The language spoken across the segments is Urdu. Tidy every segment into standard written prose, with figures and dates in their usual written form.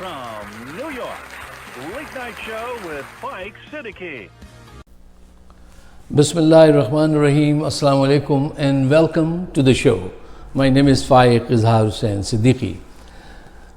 from New York, Late Night Show with Mike Siddiqui. Bismillahirrahmanirrahim. Assalamu alaikum and welcome to the show. My name is Faiq Izhar Hussain Siddiqui.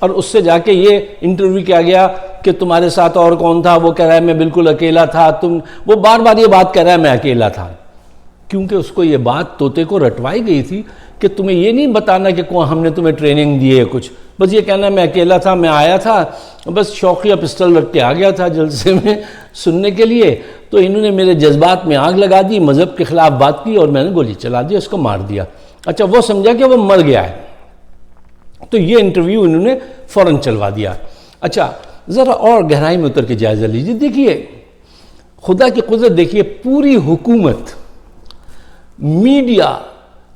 اور اس سے جا کے یہ انٹرویو کیا گیا کہ تمہارے ساتھ اور کون تھا؟ وہ کہہ رہا ہے میں بالکل اکیلا تھا. وہ بار بار یہ بات کہہ رہا ہے میں اکیلا تھا، کیونکہ اس کو یہ بات طوطے کو رٹوائی گئی تھی کہ تمہیں یہ نہیں بتانا کہ ہم نے تمہیں ٹریننگ دی ہے کچھ، بس یہ کہنا میں اکیلا تھا، میں آیا تھا بس شوقیہ پسٹل رکھ کے آ گیا تھا جلسے میں سننے کے لیے، تو انہوں نے میرے جذبات میں آگ لگا دی، مذہب کے خلاف بات کی اور میں نے گولی چلا دی، اس کو مار دیا. اچھا وہ سمجھا کہ وہ مر گیا ہے، تو یہ انٹرویو انہوں نے فوراً چلوا دیا. اچھا ذرا اور گہرائی میں اتر کے جائزہ لیجیے. دیکھیے خدا کی قدرت، دیکھیے پوری حکومت، میڈیا،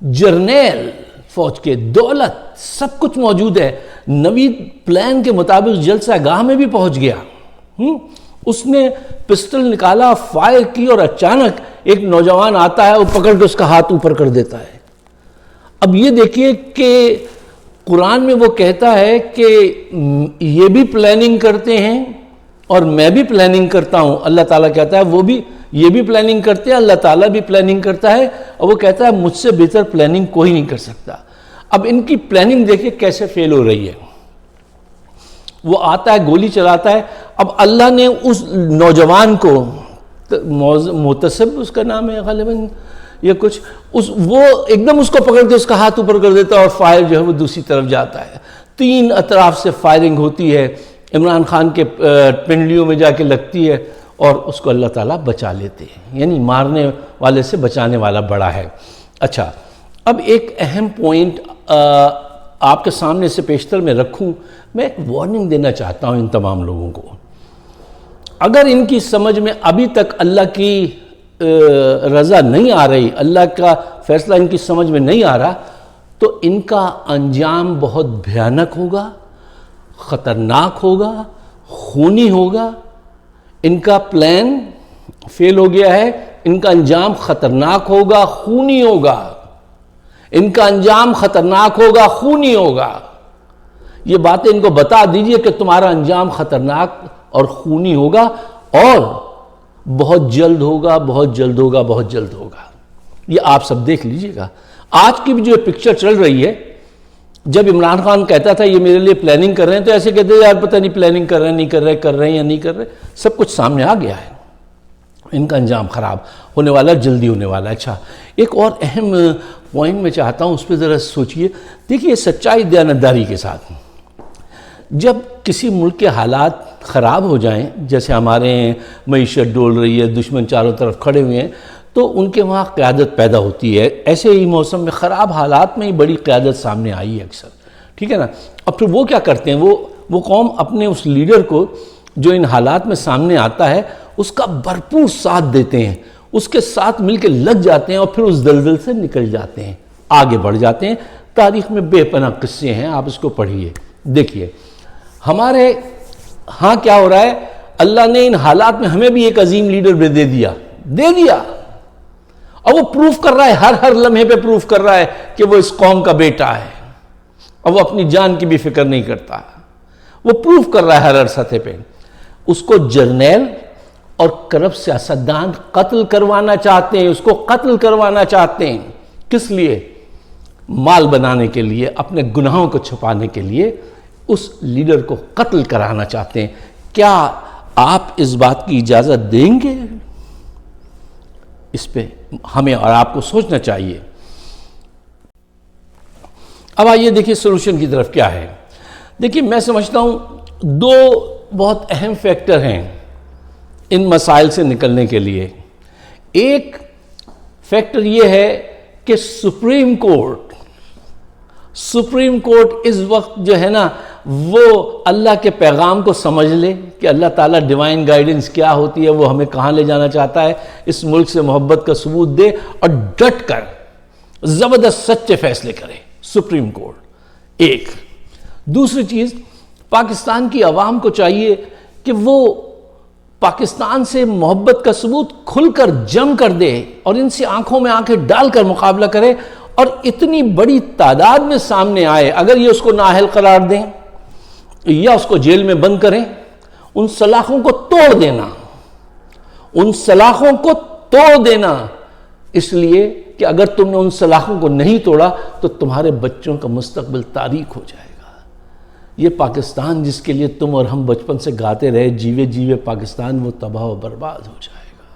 جرنیل فوج کے، دولت، سب کچھ موجود ہے. نوید پلان کے مطابق جلسہ گاہ میں بھی پہنچ گیا. اس نے پسٹل نکالا، فائر کی، اور اچانک ایک نوجوان آتا ہے اور پکڑ کے اس کا ہاتھ اوپر کر دیتا ہے. اب یہ دیکھیے کہ قرآن میں وہ کہتا ہے کہ یہ بھی پلاننگ کرتے ہیں اور میں بھی پلاننگ کرتا ہوں. اللہ تعالیٰ کہتا ہے وہ بھی، یہ بھی پلاننگ کرتے ہیں، اللہ تعالیٰ بھی پلاننگ کرتا ہے، اور وہ کہتا ہے مجھ سے بہتر پلاننگ کوئی نہیں کر سکتا. اب ان کی پلاننگ دیکھیے کیسے فیل ہو رہی ہے. وہ آتا ہے، گولی چلاتا ہے. اب اللہ نے اس نوجوان کو، محتسب اس کا نام ہے غالباً یا کچھ، وہ ایک دم اس کو پکڑ کے اس کا ہاتھ اوپر کر دیتا ہے اور فائر جو ہے وہ دوسری طرف جاتا ہے. 3 اطراف سے فائرنگ ہوتی ہے، عمران خان کے پنڈلیوں میں جا کے لگتی ہے اور اس کو اللہ تعالیٰ بچا لیتے ہیں. یعنی مارنے والے سے بچانے والا بڑا ہے. اچھا اب ایک اہم پوائنٹ آپ کے سامنے سے پیشتر میں رکھوں. میں ایک وارننگ دینا چاہتا ہوں ان تمام لوگوں کو. اگر ان کی سمجھ میں ابھی تک اللہ کی رضا نہیں آ رہی، اللہ کا فیصلہ ان کی سمجھ میں نہیں آ رہا، تو ان کا انجام بہت بھیانک ہوگا، خطرناک ہوگا، خونی ہوگا. ان کا پلان فیل ہو گیا ہے، ان کا انجام خطرناک ہوگا، خونی ہوگا. ان کا انجام خطرناک ہوگا، خونی ہوگا. یہ باتیں ان کو بتا دیجئے کہ تمہارا انجام خطرناک اور خونی ہوگا، اور بہت جلد ہوگا، بہت جلد ہوگا، بہت جلد ہوگا. یہ آپ سب دیکھ لیجئے گا. آج کی بھی جو پکچر چل رہی ہے، جب عمران خان کہتا تھا یہ میرے لیے پلاننگ کر رہے ہیں، تو ایسے کہتے ہیں یار پتہ نہیں پلاننگ کر رہے ہیں نہیں کر رہے، کر رہے ہیں یا نہیں کر رہے. سب کچھ سامنے آ گیا ہے. ان کا انجام خراب ہونے والا، جلدی ہونے والا. اچھا ایک اور اہم پوائنٹ میں چاہتا ہوں، اس پہ ذرا سوچئے. دیکھیے سچائی دیانتداری کے ساتھ جب کسی ملک کے حالات خراب ہو جائیں، جیسے ہمارے معیشت ڈول رہی ہے، دشمن چاروں طرف کھڑے ہوئے ہیں، تو ان کے وہاں قیادت پیدا ہوتی ہے. ایسے ہی موسم میں خراب حالات میں ہی بڑی قیادت سامنے آئی ہے اکثر، ٹھیک ہے نا. اب پھر وہ کیا کرتے ہیں، وہ قوم اپنے اس لیڈر کو جو ان حالات میں سامنے آتا ہے اس کا بھرپور ساتھ دیتے ہیں، اس کے ساتھ مل کے لگ جاتے ہیں، اور پھر اس دلدل سے نکل جاتے ہیں، آگے بڑھ جاتے ہیں. تاریخ میں بے پناہ قصے ہیں، آپ اس کو پڑھیے. دیکھیے ہمارے ہاں کیا ہو رہا ہے، اللہ نے ان حالات میں ہمیں بھی ایک عظیم لیڈر دے دیا، اور وہ پروف کر رہا ہے، ہر لمحے پہ پروف کر رہا ہے کہ وہ اس قوم کا بیٹا ہے، اور وہ اپنی جان کی بھی فکر نہیں کرتا. وہ پروف کر رہا ہے ہر سطح پہ. اس کو جرنیل اور کرپٹ سیاستدان قتل کروانا چاہتے ہیں، اس کو قتل کروانا چاہتے ہیں. کس لیے؟ مال بنانے کے لیے، اپنے گناہوں کو چھپانے کے لیے اس لیڈر کو قتل کرانا چاہتے ہیں. کیا آپ اس بات کی اجازت دیں گے؟ اس پہ ہمیں اور آپ کو سوچنا چاہیے. اب آئیے دیکھیے سولوشن کی طرف کیا ہے. دیکھیے میں سمجھتا ہوں 2 بہت اہم فیکٹر ہیں ان مسائل سے نکلنے کے لیے. ایک فیکٹر یہ ہے کہ سپریم کورٹ اس وقت جو ہے نا وہ اللہ کے پیغام کو سمجھ لے کہ اللہ تعالیٰ ڈیوائن گائیڈنس کیا ہوتی ہے، وہ ہمیں کہاں لے جانا چاہتا ہے، اس ملک سے محبت کا ثبوت دے اور ڈٹ کر زبردست سچے فیصلے کرے سپریم کورٹ. ایک دوسری چیز، پاکستان کی عوام کو چاہیے کہ وہ پاکستان سے محبت کا ثبوت کھل کر جم کر دے اور ان سے آنکھوں میں آنکھیں ڈال کر مقابلہ کرے، اور اتنی بڑی تعداد میں سامنے آئے. اگر یہ اس کو نااہل قرار دیں یا اس کو جیل میں بند کریں، ان سلاخوں کو توڑ دینا، اس لیے کہ اگر تم نے ان سلاخوں کو نہیں توڑا تو تمہارے بچوں کا مستقبل تاریک ہو جائے گا. یہ پاکستان جس کے لیے تم اور ہم بچپن سے گاتے رہے، جیوے جیوے پاکستان، وہ تباہ و برباد ہو جائے گا۔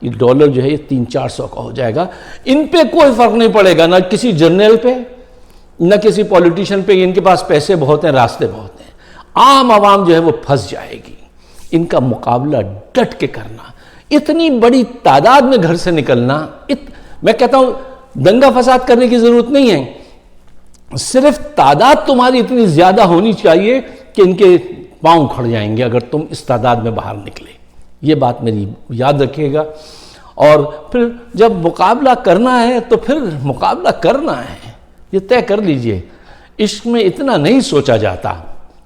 یہ ڈالر جو ہے یہ 300-400 کا ہو جائے گا۔ ان پہ کوئی فرق نہیں پڑے گا، نہ کسی جرنیل پہ، نہ کسی پولیٹیشین پہ۔ ان کے پاس پیسے بہت ہیں، راستے بہت ہیں۔ عام عوام جو ہے وہ پھنس جائے گی۔ ان کا مقابلہ ڈٹ کے کرنا، اتنی بڑی تعداد میں گھر سے نکلنا، میں کہتا ہوں دنگا فساد کرنے کی ضرورت نہیں ہے، صرف تعداد تمہاری اتنی زیادہ ہونی چاہیے کہ ان کے پاؤں کھڑ جائیں گے اگر تم اس تعداد میں باہر نکلے۔ یہ بات میری یاد رکھیے گا۔ اور پھر جب مقابلہ کرنا ہے تو پھر مقابلہ کرنا ہے، یہ طے کر لیجئے۔ عشق میں اتنا نہیں سوچا جاتا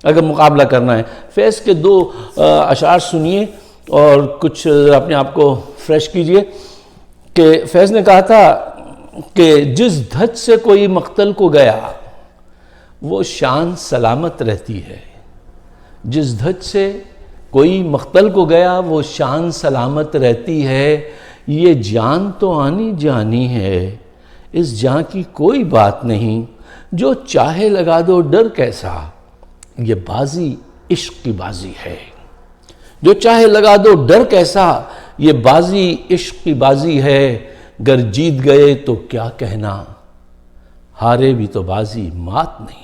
اگر مقابلہ کرنا ہے۔ فیض کے 2 اشعار سنیے اور کچھ اپنے آپ کو فریش کیجئے کہ فیض نے کہا تھا کہ جس دھج سے کوئی مقتل کو گیا وہ شان سلامت رہتی ہے، جس دھج سے کوئی مقتل کو گیا وہ شان سلامت رہتی ہے، یہ جان تو آنی جانی ہے، اس جان کی کوئی بات نہیں، جو چاہے لگا دو ڈر کیسا، یہ بازی عشق کی بازی ہے، جو چاہے لگا دو ڈر کیسا، یہ بازی عشق کی بازی ہے، گر جیت گئے تو کیا کہنا، ہارے بھی تو بازی مات نہیں۔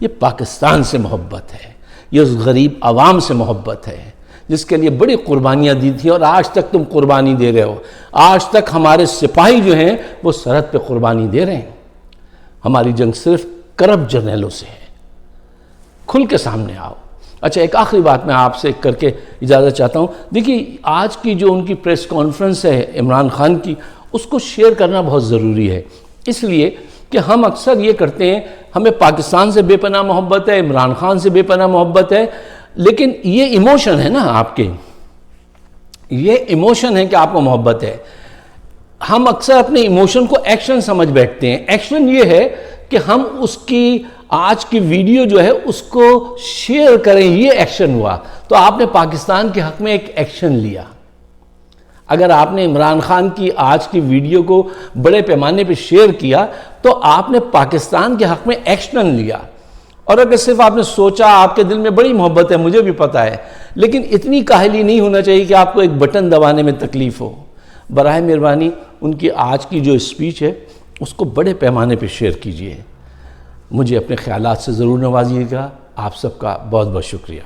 یہ پاکستان سے محبت ہے، یہ اس غریب عوام سے محبت ہے جس کے لیے بڑی قربانیاں دی تھی، اور آج تک تم قربانی دے رہے ہو۔ آج تک ہمارے سپاہی جو ہیں وہ سرحد پہ قربانی دے رہے ہیں۔ ہماری جنگ صرف کرپٹ جرنیلوں سے ہے۔ کھل کے سامنے آؤ۔ اچھا، ایک آخری بات میں آپ سے کر کے اجازت چاہتا ہوں۔ دیکھیے آج کی جو ان کی پریس کانفرنس ہے عمران خان کی، اس کو شیئر کرنا بہت ضروری ہے، اس لیے کہ ہم اکثر یہ کرتے ہیں ہمیں پاکستان سے بے پناہ محبت ہے، عمران خان سے بے پناہ محبت ہے، لیکن یہ ایموشن ہے نا آپ کے، یہ ایموشن ہے کہ آپ کو محبت ہے۔ ہم اکثر اپنے ایموشن کو ایکشن سمجھ بیٹھتے ہیں۔ ایکشن یہ ہے کہ ہم اس کی آج کی ویڈیو جو ہے اس کو شیئر کریں، یہ ایکشن ہوا۔ تو آپ نے پاکستان کے حق میں ایک ایکشن لیا۔ اگر آپ نے عمران خان کی آج کی ویڈیو کو بڑے پیمانے پہ شیئر کیا تو آپ نے پاکستان کے حق میں ایکشن لیا۔ اور اگر صرف آپ نے سوچا، آپ کے دل میں بڑی محبت ہے، مجھے بھی پتا ہے، لیکن اتنی کاہلی نہیں ہونا چاہیے کہ آپ کو ایک بٹن دبانے میں تکلیف ہو۔ براہ مہربانی ان کی آج کی جو اسپیچ ہے اس کو بڑے پیمانے پہ شیئر کیجئے۔ مجھے اپنے خیالات سے ضرور نوازیے گا۔ آپ سب کا بہت بہت شکریہ۔